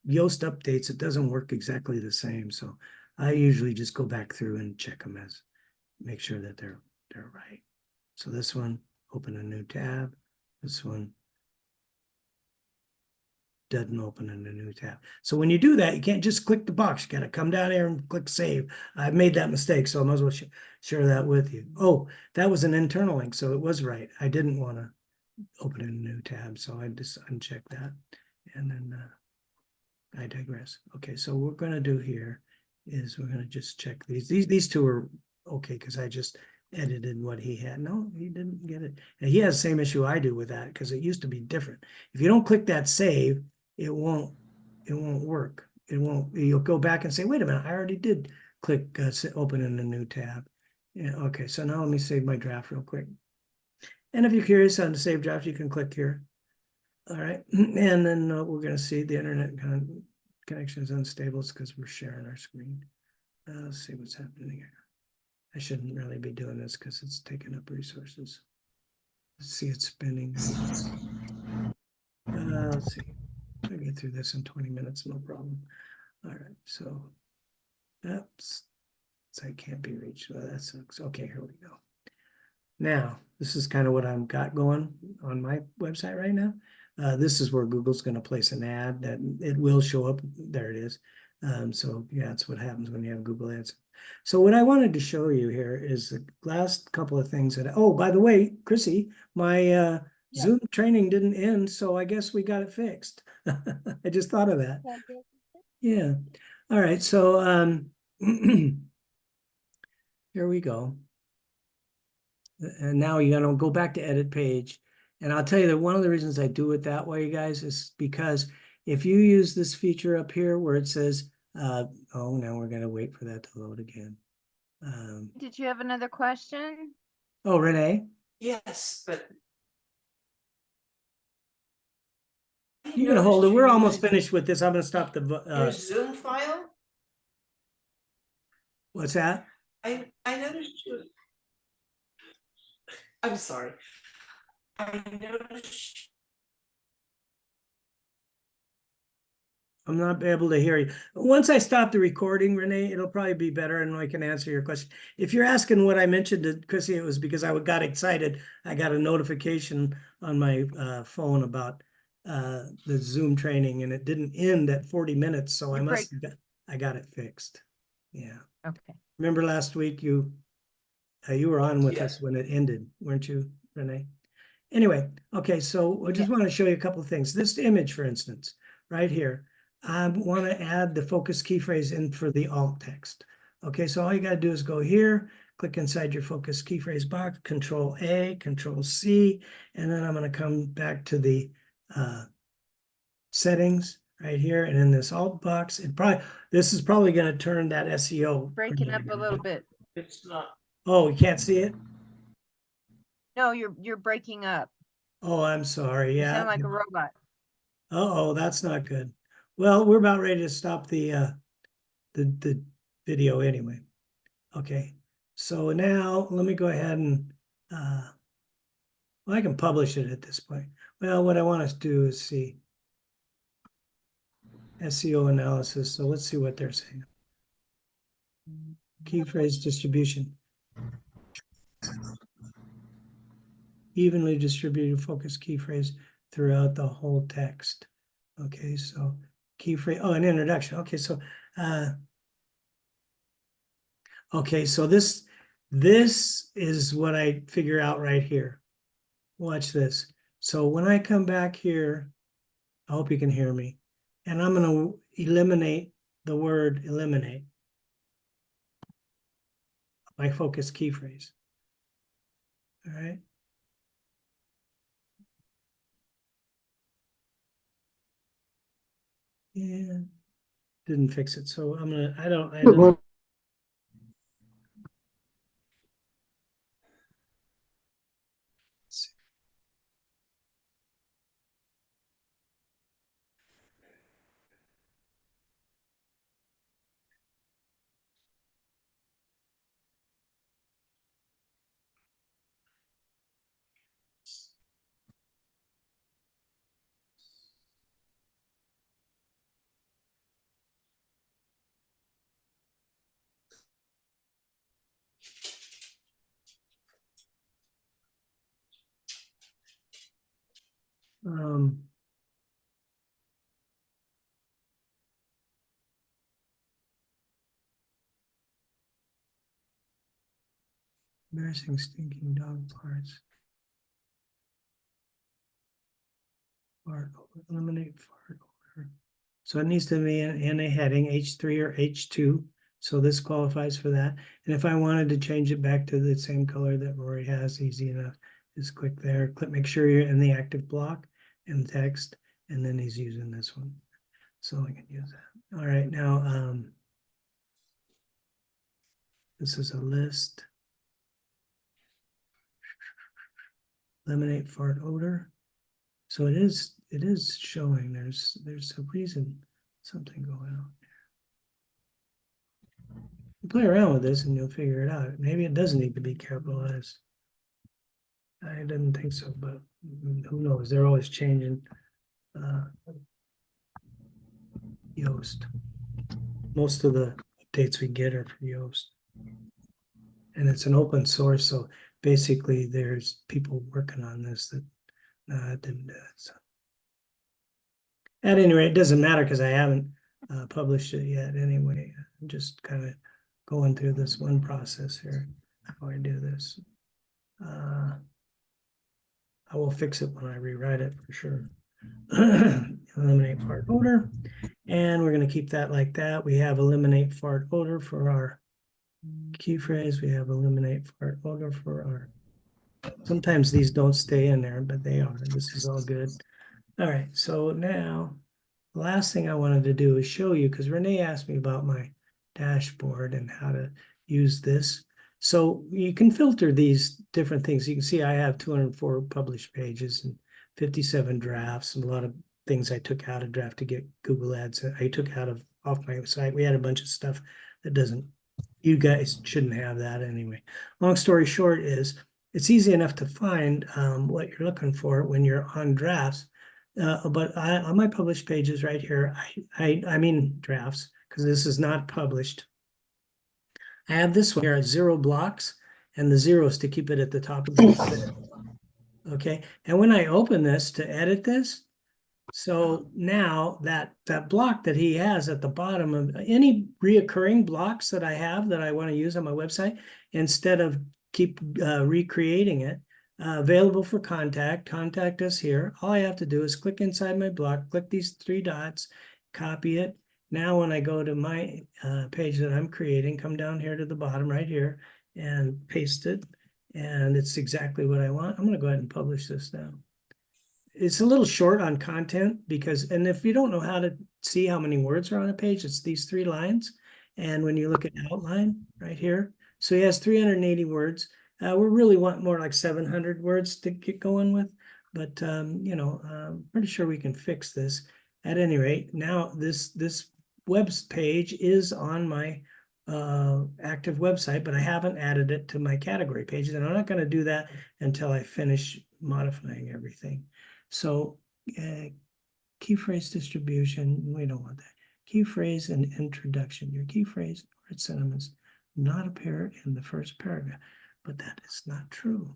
Yoast updates, it doesn't work exactly the same. So I usually just go back through and check them make sure that they're right. So this one, open a new tab. This one doesn't open in a new tab. So when you do that, you can't just click the box. You got to come down here and click save. I've made that mistake, so I might as well share that with you. Oh, that was an internal link, so it was right. I didn't want to open in a new tab, so I just unchecked that. And then I digress. Okay, so what we're going to do here is we're going to just check these. These two are okay because I just edited what he had. No, he didn't get it. And he has the same issue I do with that because it used to be different. If you don't click that save, it won't work. You'll go back and say, wait a minute, I already did click open in a new tab. Yeah, okay, so now let me save my draft real quick. And if you're curious on the save draft, you can click here. All right, and then we're going to see the internet connection is unstable because we're sharing our screen. Let's see what's happening here. I shouldn't really be doing this because it's taking up resources. Let's see, it's spinning. Let's see. I'll get through this in 20 minutes, no problem. All right, so oops, site can't be reached. Well, that sucks. Okay, here we go. Now, this is kind of what I've got going on my website right now. This is where Google's going to place an ad that it will show up. There it is. So yeah, that's what happens when you have Google Ads. So what I wanted to show you here is the last couple of things that, oh, by the way, Chrissy, my Yeah. Zoom training didn't end, so I guess we got it fixed. I just thought of that. Yeah. All right. So here we go. And now you gotta go back to edit page. And I'll tell you that one of the reasons I do it that way, guys, is because if you use this feature up here where it says, oh, now we're gonna wait for that to load again. Did you have another question? Oh, Renee, Yes, but you can hold it. noticed We're you're almost using finished with this. I'm gonna stop the, your Zoom file. what's that? I noticed you. I'm sorry. I noticed. I'm not able to hear you. Once I stop the recording, Renee, it'll probably be better and I can answer your question. If you're asking what I mentioned to Chrissy, it was because I got excited. I got a notification on my phone about the Zoom training and it didn't end at 40 minutes. So I got it fixed. Yeah. Okay. Remember last week you were on with us Yes. when it ended, weren't you, Renee? Anyway, okay, so I just want to show you a couple of things. This image, for instance, right here, I want to add the focus key phrase in for the alt text. Okay, so all you got to do is go here, click inside your focus key phrase box, Control A, Control C, and then I'm going to come back to the settings right here, and in this alt box, this is probably going to turn that SEO. Breaking up a little bit. It's not. Oh, you can't see it? No, you're breaking up. Oh, I'm sorry. You Yeah. sound like a robot. Uh-oh, that's not good. Well, we're about ready to stop the video anyway. Okay, so now let me go ahead and well, I can publish it at this point. Well, what I want to do is see SEO analysis. So let's see what they're saying. Key phrase distribution. Evenly distributed focus key phrase throughout the whole text. Okay, so key phrase, oh, an introduction. Okay, so this is what I figure out right here. Watch this. So when I come back here, I hope you can hear me, and I'm going to eliminate the word eliminate, my focus key phrase. All right. Yeah, didn't fix it. So I'm gonna, I don't. Embarrassing stinking dog parts. Fart over, eliminate fart over. So it needs to be in a heading H3 or H2. So this qualifies for that. And if I wanted to change it back to the same color that Rory has, easy enough. Just click there, make sure you're in the active block and text, and then he's using this one. So I can use that. All right, now this is a list. Eliminate fart odor. So it is showing there's a reason, something going on. You play around with this and you'll figure it out. Maybe it doesn't need to be capitalized. I didn't think so, but who knows? They're always changing. Yoast. Most of the updates we get are for Yoast. And it's an open source, so basically there's people working on this that didn't do it. So. At any rate, it doesn't matter because I haven't published it yet anyway. I'm just kind of going through this one process here, how I do this. I will fix it when I rewrite it for sure. Eliminate fart odor. And we're going to keep that like that. We have eliminate fart odor for our key phrase. We have eliminate fart odor for our, sometimes these don't stay in there, but they are. This is all good. All right, so now the last thing I wanted to do is show you, because Renee asked me about my dashboard and how to use this. So you can filter these different things. You can see I have 204 published pages and 57 drafts and a lot of things I took out of draft to get Google Ads. I took out of off my site. We had a bunch of stuff that doesn't, you guys shouldn't have that anyway. Long story short is it's easy enough to find what you're looking for when you're on drafts. But on my published pages right here, I mean drafts, because this is not published. I have this one here at 0 blocks and the zeros to keep it at the top of the list. Okay, and when I open this to edit this, so now that block that he has at the bottom of any reoccurring blocks that I have that I want to use on my website, instead of keep recreating it, available for contact us here. All I have to do is click inside my block, click these 3 dots, copy it. Now when I go to my page that I'm creating, come down here to the bottom right here and paste it. And it's exactly what I want. I'm going to go ahead and publish this now. It's a little short on content because, and if you don't know how to see how many words are on a page, it's these 3 lines. And when you look at outline right here, so he has 380 words. We really want more like 700 words to get going with, but you know, I'm pretty sure we can fix this. At any rate, now this web page is on my active website, but I haven't added it to my category pages, and I'm not going to do that until I finish modifying everything. So key phrase distribution, we don't want that. Key phrase and introduction. Your key phrase or its sentiments not appear in the first paragraph, but that is not true.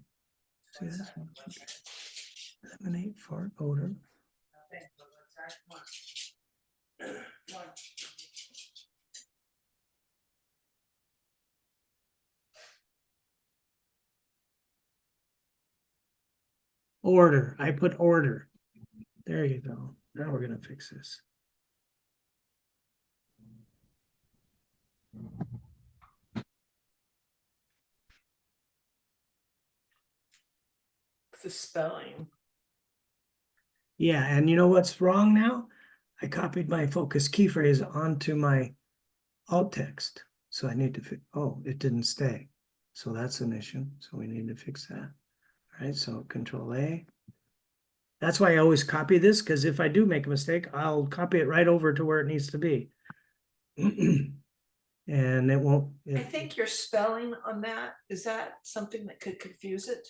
See this one? Eliminate fart odor. Order. I put order. There you go. Now we're going to fix this. The spelling. Yeah, and you know what's wrong now? I copied my focus key phrase onto my alt text. So I need to fix, oh, it didn't stay. So that's an issue. So we need to fix that. All right, so Control A. That's why I always copy this, because if I do make a mistake, I'll copy it right over to where it needs to be. And it won't. I think your spelling on that, is that something that could confuse it?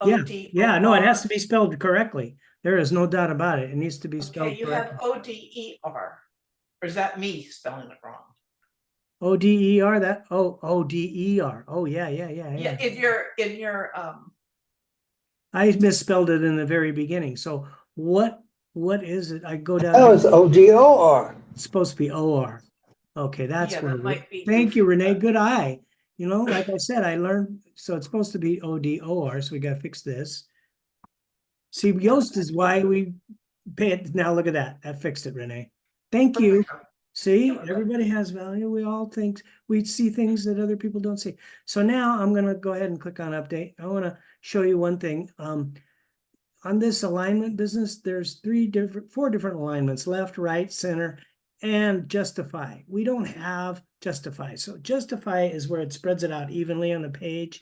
Yeah, O-D-O-R? yeah, no, it has to be spelled correctly. There is no doubt about it. It needs to be spelled Okay, you correctly. have O-D-E-R. Or is that me spelling it wrong? O-D-E-R, that, oh, O-D-E-R. Oh, yeah. Yeah, in your I misspelled it in the very beginning. So what is it? I go down. Oh, it's O-D-O-R. It's supposed to be O-R. Okay, that's Yeah, where that might be thank you, goofy, Renee. but- Good eye. You know, like I said, I learned, so it's supposed to be O-D-O-R, so we got to fix this. See, Yoast is why we pay it. Now look at that. That fixed it, Renee. Thank you. See, everybody has value. We all think, we see things that other people don't see. So now I'm going to go ahead and click on update. I want to show you one thing. On this alignment business, there's 4 different alignments: left, right, center, and justify. We don't have justify. So justify is where it spreads it out evenly on the page.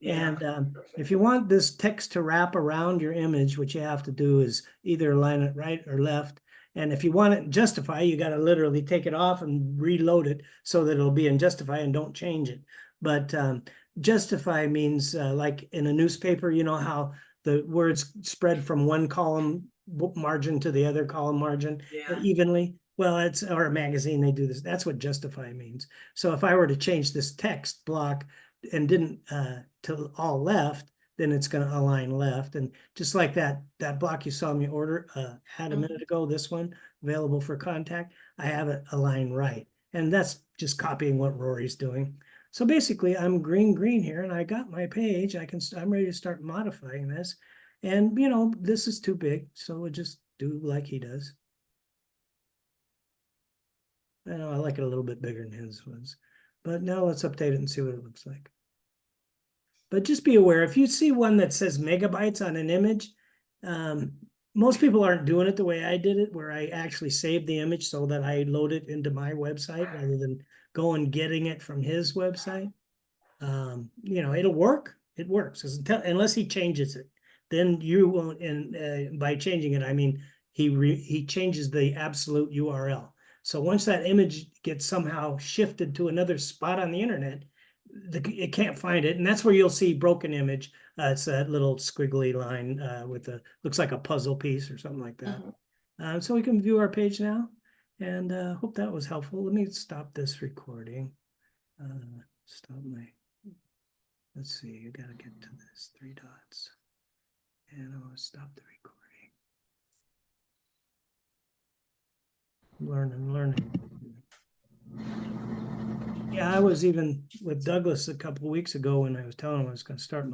Yeah, And if you want this text to wrap around your image, what you have to do is either align it right or left. And if you want it in justify, you got to literally take it off and reload it so that it'll be in justify and don't change it. But justify means like in a newspaper, you know how the words spread from one column margin to the other column margin yeah. evenly. Well, it's, or a magazine, they do this. That's what justify means. So if I were to change this text block and didn't to all left, then it's gonna align left. And just like that block you saw me had a minute ago, this one available for contact, I have it align right. And that's just copying what Rory's doing. So basically I'm green here and I got my page. I'm ready to start modifying this. And you know, this is too big, so we'll just do like he does. I know I like it a little bit bigger than his was, but now let's update it and see what it looks like. But just be aware, if you see one that says megabytes on an image, most people aren't doing it the way I did it, where I actually saved the image so that I load it into my website rather than going getting it from his website. You know, it'll work. It works unless he changes it. Then you won't. And by changing it, I mean he changes the absolute URL. So once that image gets somehow shifted to another spot on the internet, it can't find it, and that's where you'll see broken image. It's that little squiggly line with looks like a puzzle piece or something like that. So we can view our page now, and hope that was helpful. Let me stop this recording. Let's see, you gotta get to this 3 dots, and I'll stop the recording. Learning. Yeah, I was even with Douglas a couple of weeks ago when I was telling him I was going to start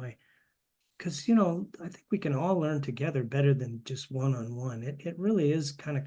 because, you know, I think we can all learn together better than just one-on-one. It really is kind of